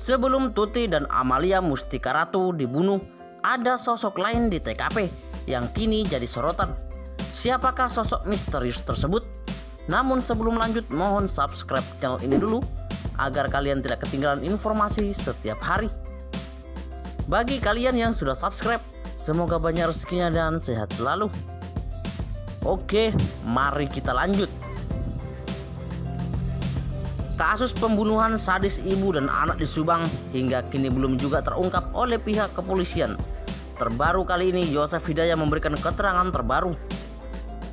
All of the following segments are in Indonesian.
Sebelum Tuti dan Amalia Mustika Ratu dibunuh, ada sosok lain di TKP yang kini jadi sorotan. Siapakah sosok misterius tersebut? Namun sebelum lanjut, mohon subscribe channel ini dulu agar kalian tidak ketinggalan informasi setiap hari. Bagi kalian yang sudah subscribe, semoga banyak rezekinya dan sehat selalu. Oke, mari kita lanjut. Kasus pembunuhan sadis ibu dan anak di Subang hingga kini belum juga terungkap oleh pihak kepolisian. Terbaru kali ini Yosef Hidayat memberikan keterangan terbaru.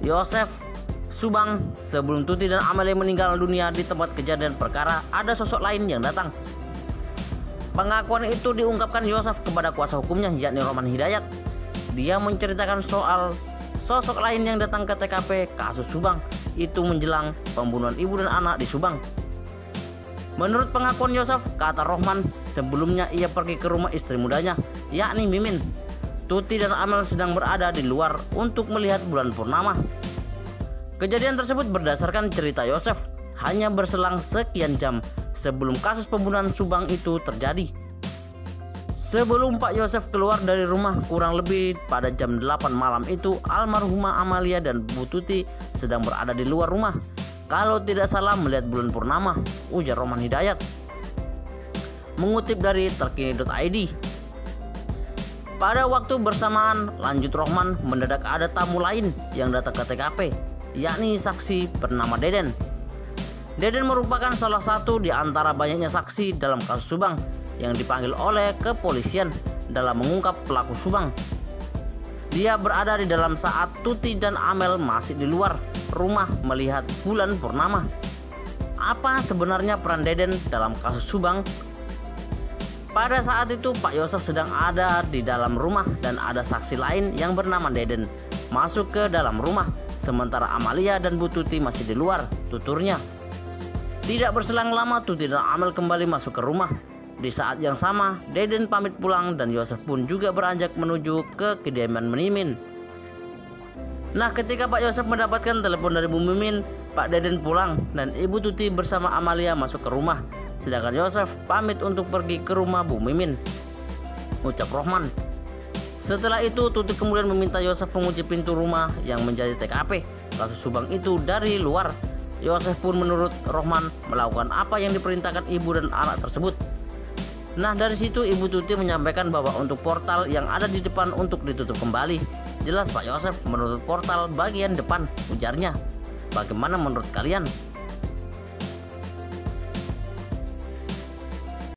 Yosef, Subang, sebelum Tuti dan Amalia meninggal dunia di tempat kejadian perkara, ada sosok lain yang datang. Pengakuan itu diungkapkan Yosef kepada kuasa hukumnya, yakni Rohman Hidayat. Dia menceritakan soal sosok lain yang datang ke TKP kasus Subang itu menjelang pembunuhan ibu dan anak di Subang. Menurut pengakuan Yosef, kata Rohman, sebelumnya ia pergi ke rumah istri mudanya, yakni Mimin. Tuti dan Amel sedang berada di luar untuk melihat bulan purnama. Kejadian tersebut berdasarkan cerita Yosef, hanya berselang sekian jam sebelum kasus pembunuhan Subang itu terjadi. Sebelum Pak Yosef keluar dari rumah kurang lebih pada jam 8 malam itu, almarhumah Amalia dan Bu Tuti sedang berada di luar rumah. Kalau tidak salah melihat bulan purnama, ujar Rohman Hidayat. Mengutip dari terkini.id. Pada waktu bersamaan, lanjut Rohman, mendadak ada tamu lain yang datang ke TKP, yakni saksi bernama Deden. Deden merupakan salah satu di antara banyaknya saksi dalam kasus Subang yang dipanggil oleh kepolisian dalam mengungkap pelaku Subang. Dia berada di dalam saat Tuti dan Amel masih di luar rumah melihat bulan purnama. Apa sebenarnya peran Deden dalam kasus Subang? Pada saat itu Pak Yosef sedang ada di dalam rumah dan ada saksi lain yang bernama Deden masuk ke dalam rumah, sementara Amalia dan Bu Tuti masih di luar, tuturnya. Tidak berselang lama Tuti dan Amel kembali masuk ke rumah. Di saat yang sama, Deden pamit pulang dan Yosef pun juga beranjak menuju ke kediaman Mimin. Nah, ketika Pak Yosef mendapatkan telepon dari Bu Mimin, Pak Deden pulang dan Ibu Tuti bersama Amalia masuk ke rumah. Sedangkan Yosef pamit untuk pergi ke rumah Bu Mimin, ucap Rohman. Setelah itu Tuti kemudian meminta Yosef mengunci pintu rumah yang menjadi TKP kasus Subang itu dari luar. Yosef pun menurut Rohman melakukan apa yang diperintahkan ibu dan anak tersebut. Nah, dari situ Ibu Tuti menyampaikan bahwa untuk portal yang ada di depan untuk ditutup kembali. Jelas Pak Yosef menutup portal bagian depan, ujarnya. Bagaimana menurut kalian?